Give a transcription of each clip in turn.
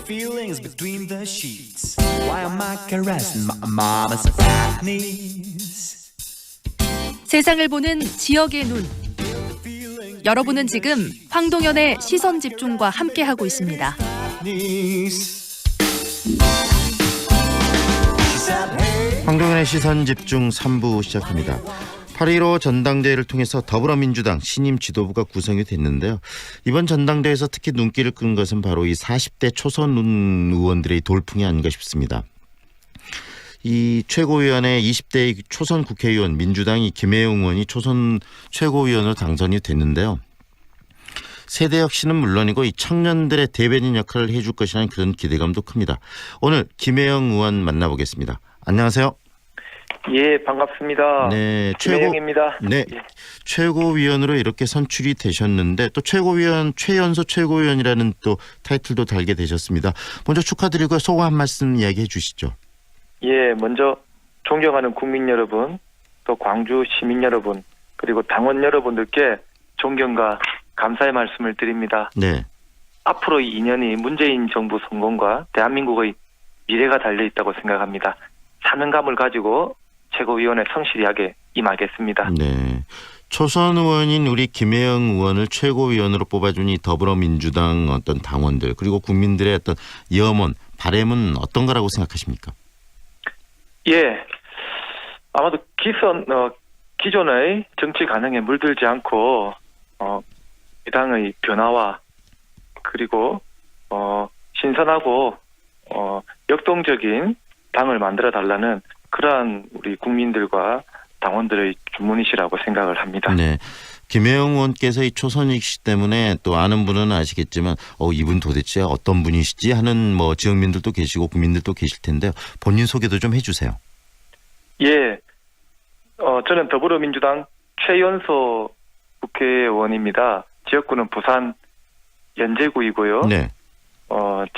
feelings between the sheets. Why am I caressing my mama's fat knees? 세상을 보는 지역의 눈. 여러분은 지금 황동현의 시선 집중과 함께하고 있습니다. 황동현의 시선 집중 3부 시작합니다. 8.15 전당대회를 통해서 더불어민주당 신임 지도부가 구성이 됐는데요. 이번 전당대회에서 특히 눈길을 끈 것은 바로 이 40대 초선 의원들의 돌풍이 아닌가 싶습니다. 이 최고위원회 20대 초선 국회의원 민주당이 김혜영 의원이 초선 최고위원으로 당선이 됐는데요. 세대 혁신은 물론이고 이 청년들의 대변인 역할을 해줄 것이라는 그런 기대감도 큽니다. 오늘 김혜영 의원 만나보겠습니다. 안녕하세요. 예, 반갑습니다. 네, 김혜영입니다. 네, 예. 최고위원으로 이렇게 선출이 되셨는데 또 최고위원 최연소 최고위원이라는 또 타이틀도 달게 되셨습니다. 먼저 축하드리고 소감 한 말씀 이야기해 주시죠. 예, 먼저 존경하는 국민 여러분, 또 광주 시민 여러분, 그리고 당원 여러분들께 존경과 감사의 말씀을 드립니다. 네. 앞으로 이 2년이 문재인 정부 성공과 대한민국의 미래가 달려있다고 생각합니다. 사명감을 가지고 최고위원회 성실하게 임하겠습니다. 네. 초선 의원인 우리 김혜영 의원을 최고위원으로 뽑아준 이 더불어민주당 어떤 당원들 그리고 국민들의 어떤 염원, 바람은 어떤 거라고 생각하십니까? 예, 아마도 기존의 정치 관행에 물들지 않고 이 당의 변화와 그리고 신선하고 역동적인 당을 만들어 달라는 그러한 우리 국민들과 당원들의 주문이시라고 생각을 합니다. 네. 김혜영 의원께서 이 초선이시기 때문에 또 아는 분은 아시겠지만 이분 도대체 어떤 분이시지 하는 뭐 지역민들도 계시고 국민들도 계실 텐데요. 본인 소개도 좀 해주세요. 예, 저는 더불어민주당 최연소 국회의원입니다. 지역구는 부산 연제구이고요. 네.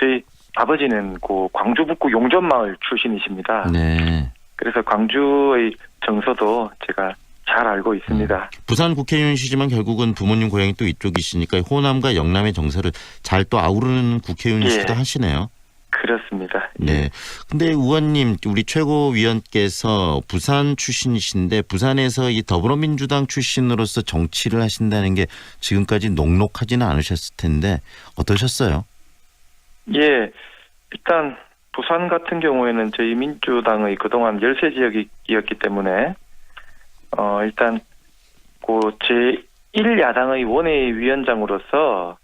저희 아버지는 광주 북구 용전마을 출신이십니다. 네. 그래서 광주의 정서도 제가 잘 알고 있습니다. 부산 국회의원이시지만 결국은 부모님 고향이 또 이쪽이시니까 호남과 영남의 정서를 잘 또 아우르는 국회의원이시기도 하시네요. 그렇습니다. 네. 근데 의원님, 우리 최고위원께서 부산 출신이신데 부산에서 이 더불어민주당 출신으로서 정치를 하신다는 게 지금까지 녹록하지는 않으셨을 텐데 어떠셨어요? 예. 일단 부산 같은 경우에는 저희 민주당의 그동안 열세 지역이었기 때문에 일단 제1야당의 원외위원장으로서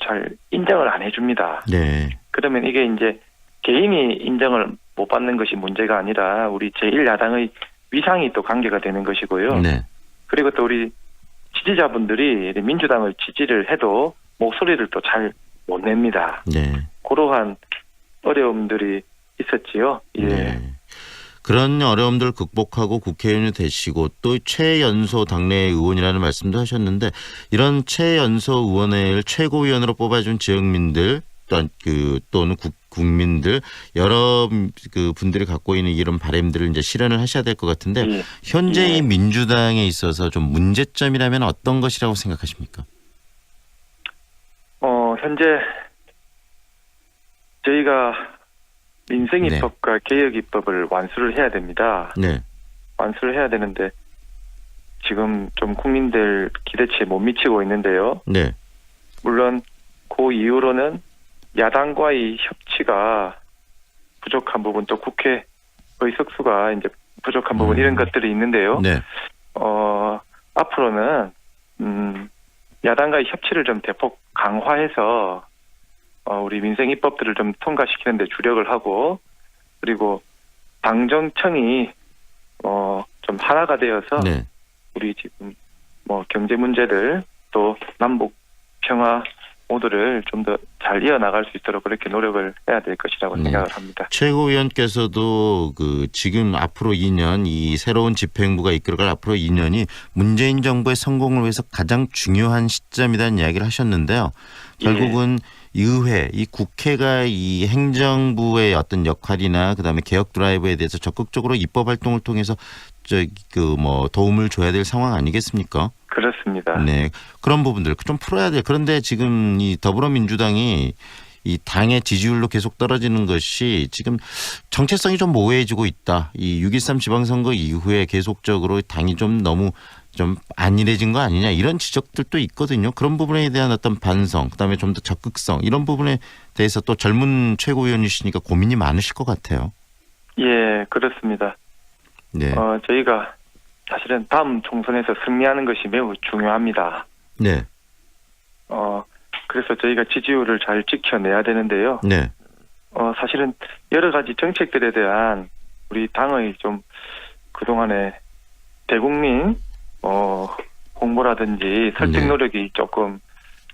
잘 인정을 안 해줍니다. 네. 그러면 이게 이제 개인이 인정을 못 받는 것이 문제가 아니라 우리 제1야당의 위상이 또 관계가 되는 것이고요. 네. 그리고 또 우리 지지자분들이 민주당을 지지를 해도 목소리를 또 잘 못 냅니다. 네. 그러한 어려움들이 있었지요. 예. 네. 그런 어려움들 극복하고 국회의원이 되시고 또 최연소 당내 의원이라는 말씀도 하셨는데 이런 최연소 의원을 최고위원으로 뽑아준 지역민들 또는 국민들 여러 분들이 갖고 있는 이런 바람들을 이제 실현을 하셔야 될 것 같은데 예. 현재의 민주당에 있어서 좀 문제점이라면 어떤 것이라고 생각하십니까? 현재 저희가 민생입법과 개혁입법을 완수를 해야 됩니다. 네. 완수를 해야 되는데 지금 좀 국민들 기대치에 못 미치고 있는데요. 네. 물론 그 이후로는 야당과의 협치가 부족한 부분 또 국회 의석수가 이제 부족한 부분 이런 것들이 있는데요. 네. 앞으로는 야당과의 협치를 좀 대폭 강화해서 우리 민생 입법들을 좀 통과시키는 데 주력을 하고 그리고 당정청이 좀 하나가 되어서 네. 우리 지금 경제 문제들 또 남북 평화 모두를 좀 더 잘 이어나갈 수 있도록 그렇게 노력을 해야 될 것이라고 생각을 합니다. 최고위원께서도 지금 앞으로 2년 이 새로운 집행부가 이끌어갈 앞으로 2년이 문재인 정부의 성공을 위해서 가장 중요한 시점이라는 이야기를 하셨는데요. 결국은 의회, 이 국회가 이 행정부의 어떤 역할이나 그다음에 개혁 드라이브에 대해서 적극적으로 입법 활동을 통해서 도움을 줘야 될 상황 아니겠습니까? 그렇습니다. 네, 그런 부분들 좀 풀어야 돼. 그런데 지금 이 더불어민주당이 이 당의 지지율로 계속 떨어지는 것이 지금 정체성이 좀 모호해지고 있다. 이 6.13 지방선거 이후에 계속적으로 당이 좀 너무 좀 안일해진 거 아니냐 이런 지적들도 있거든요. 그런 부분에 대한 어떤 반성, 그다음에 좀 더 적극성 이런 부분에 대해서 또 젊은 최고위원이시니까 고민이 많으실 것 같아요. 예, 그렇습니다. 네. 저희가 사실은 다음 총선에서 승리하는 것이 매우 중요합니다. 네. 그래서 저희가 지지율을 잘 지켜내야 되는데요. 네. 사실은 여러 가지 정책들에 대한 우리 당의 좀 그동안에 대국민 홍보라든지 설득 네. 노력이 조금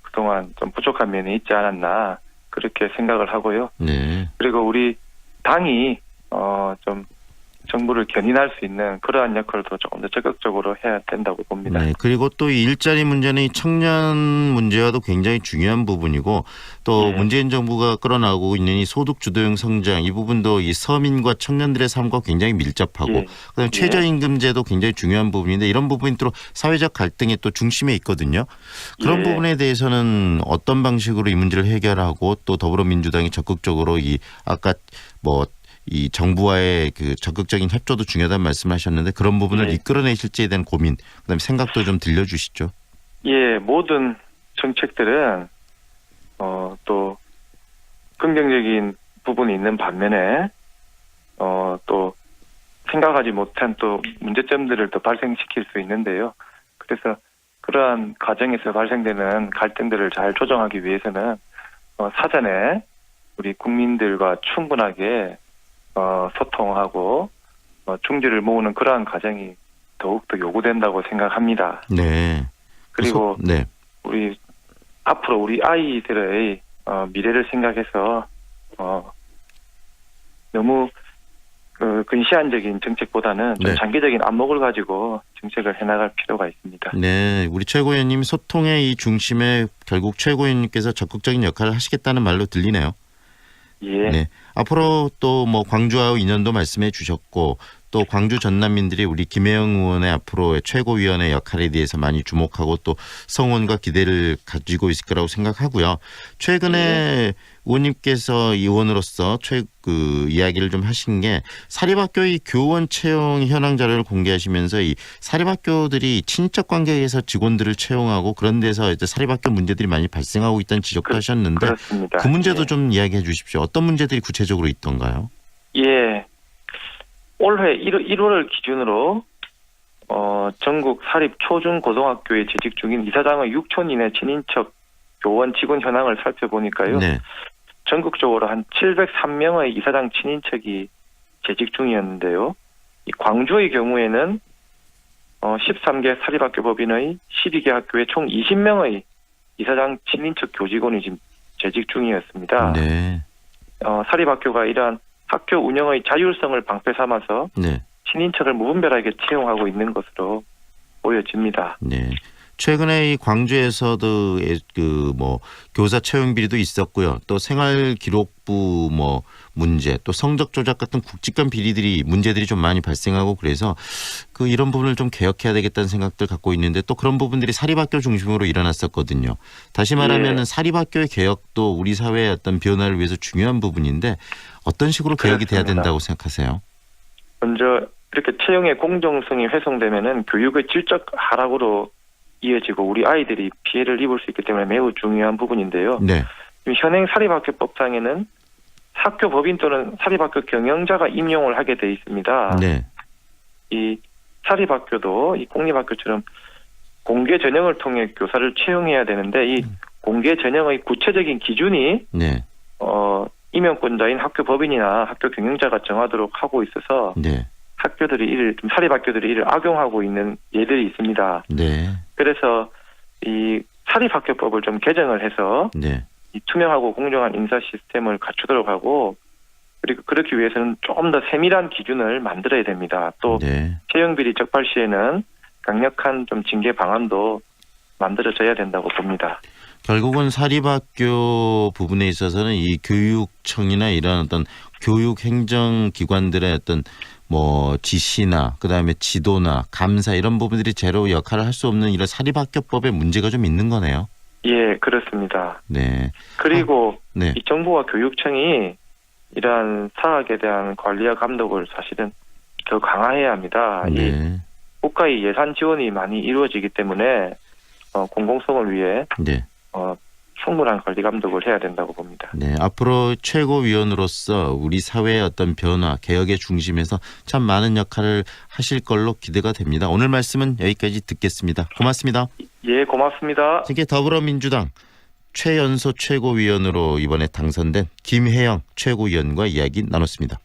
그동안 좀 부족한 면이 있지 않았나 그렇게 생각을 하고요. 네. 그리고 우리 당이 좀 정부를 견인할 수 있는 그러한 역할도 조금 더 적극적으로 해야 된다고 봅니다. 네. 그리고 또 이 일자리 문제는 이 청년 문제와도 굉장히 중요한 부분이고 또 예. 문재인 정부가 끌어나오고 있는 이 소득 주도형 성장 이 부분도 이 서민과 청년들의 삶과 굉장히 밀접하고 예. 그다음에 최저임금제도 굉장히 중요한 부분인데 이런 부분이 또 사회적 갈등의 또 중심에 있거든요. 그런 예. 부분에 대해서는 어떤 방식으로 이 문제를 해결하고 또 더불어민주당이 적극적으로 이 아까 이 정부와의 그 적극적인 협조도 중요하다는 말씀하셨는데 그런 부분을 예. 이끌어내실지에 대한 고민, 그다음에 생각도 좀 들려주시죠. 예, 모든 정책들은 또 긍정적인 부분이 있는 반면에 또 생각하지 못한 또 문제점들을 또 발생시킬 수 있는데요. 그래서 그러한 과정에서 발생되는 갈등들을 잘 조정하기 위해서는 사전에 우리 국민들과 충분하게 소통하고 중지를 모으는 그러한 과정이 더욱더 요구된다고 생각합니다. 네. 그리고 네. 우리 앞으로 우리 아이들의 미래를 생각해서 너무 근시안적인 정책보다는 좀 네. 장기적인 안목을 가지고 정책을 해나갈 필요가 있습니다. 네, 우리 최고위원님 소통의 이 중심에 결국 최고위원님께서 적극적인 역할을 하시겠다는 말로 들리네요. 예. 네. 앞으로 또 광주와 인연도 말씀해 주셨고 또 광주 전남민들이 우리 김혜영 의원의 앞으로의 최고위원의 역할에 대해서 많이 주목하고 또 성원과 기대를 가지고 있을 거라고 생각하고요. 최근에 의원님께서 의원으로서 이야기를 좀 하신 게 사립학교의 교원 채용 현황 자료를 공개하시면서 이 사립학교들이 친인척 관계에서 직원들을 채용하고 그런 데서 이제 사립학교 문제들이 많이 발생하고 있다는 지적도 하셨는데 그렇습니다. 그 문제도 예. 좀 이야기해 주십시오. 어떤 문제들이 구체적으로 있던가요? 예. 올해 1월을 기준으로 전국 사립 초중 고등학교에 재직 중인 이사장의 6천 이내 친인척 교원 직원 현황을 살펴보니까요. 네. 전국적으로 한 703명의 이사장 친인척이 재직 중이었는데요. 이 광주의 경우에는 13개 사립학교 법인의 12개 학교에 총 20명의 이사장 친인척 교직원이 지금 재직 중이었습니다. 네. 사립학교가 이러한 학교 운영의 자율성을 방패 삼아서 네. 친인척을 무분별하게 채용하고 있는 것으로 보여집니다. 네. 최근에 이 광주에서도 교사 채용 비리도 있었고요. 또 생활기록부 문제, 또 성적 조작 같은 국직간 문제들이 좀 많이 발생하고 그래서 이런 부분을 좀 개혁해야 되겠다는 생각들 갖고 있는데 또 그런 부분들이 사립학교 중심으로 일어났었거든요. 다시 말하면 예. 사립학교의 개혁도 우리 사회의 어떤 변화를 위해서 중요한 부분인데 어떤 식으로 개혁이 돼야 그렇습니다. 된다고 생각하세요? 먼저 이렇게 채용의 공정성이 훼손되면은 교육의 질적 하락으로 이어지고 우리 아이들이 피해를 입을 수 있기 때문에 매우 중요한 부분인데요. 네. 현행 사립학교법상에는 학교 법인 또는 사립학교 경영자가 임용을 하게 돼 있습니다. 네. 이 사립학교도 이 공립학교처럼 공개 전형을 통해 교사를 채용해야 되는데 이 공개 전형의 구체적인 기준이 네. 임용권자인 학교 법인이나 학교 경영자가 정하도록 하고 있어서 네. 사립학교들이 이를 악용하고 있는 예들이 있습니다. 네. 그래서 이 사립학교법을 좀 개정을 해서 네. 이 투명하고 공정한 인사 시스템을 갖추도록 하고 그리고 그렇기 위해서는 조금 더 세밀한 기준을 만들어야 됩니다. 또 네. 채용비리 적발 시에는 강력한 좀 징계 방안도 만들어져야 된다고 봅니다. 결국은 사립학교 부분에 있어서는 이 교육청이나 이런 어떤 교육행정기관들의 어떤 지시나 그다음에 지도나 감사 이런 부분들이 제로 역할을 할 수 없는 이런 사립학교법에 문제가 좀 있는 거네요. 예, 그렇습니다. 네. 그리고 네. 이 정부와 교육청이 이러한 사학에 대한 관리와 감독을 사실은 더 강화해야 합니다. 이 네. 국가의 예산 지원이 많이 이루어지기 때문에 공공성을 위해 네. 충분한 관리 감독을 해야 된다고 봅니다. 네. 앞으로 최고위원으로서 우리 사회의 어떤 변화, 개혁의 중심에서 참 많은 역할을 하실 걸로 기대가 됩니다. 오늘 말씀은 여기까지 듣겠습니다. 고맙습니다. 예, 고맙습니다. 이게 더불어민주당 최연소 최고위원으로 이번에 당선된 김혜영 최고위원과 이야기 나눴습니다.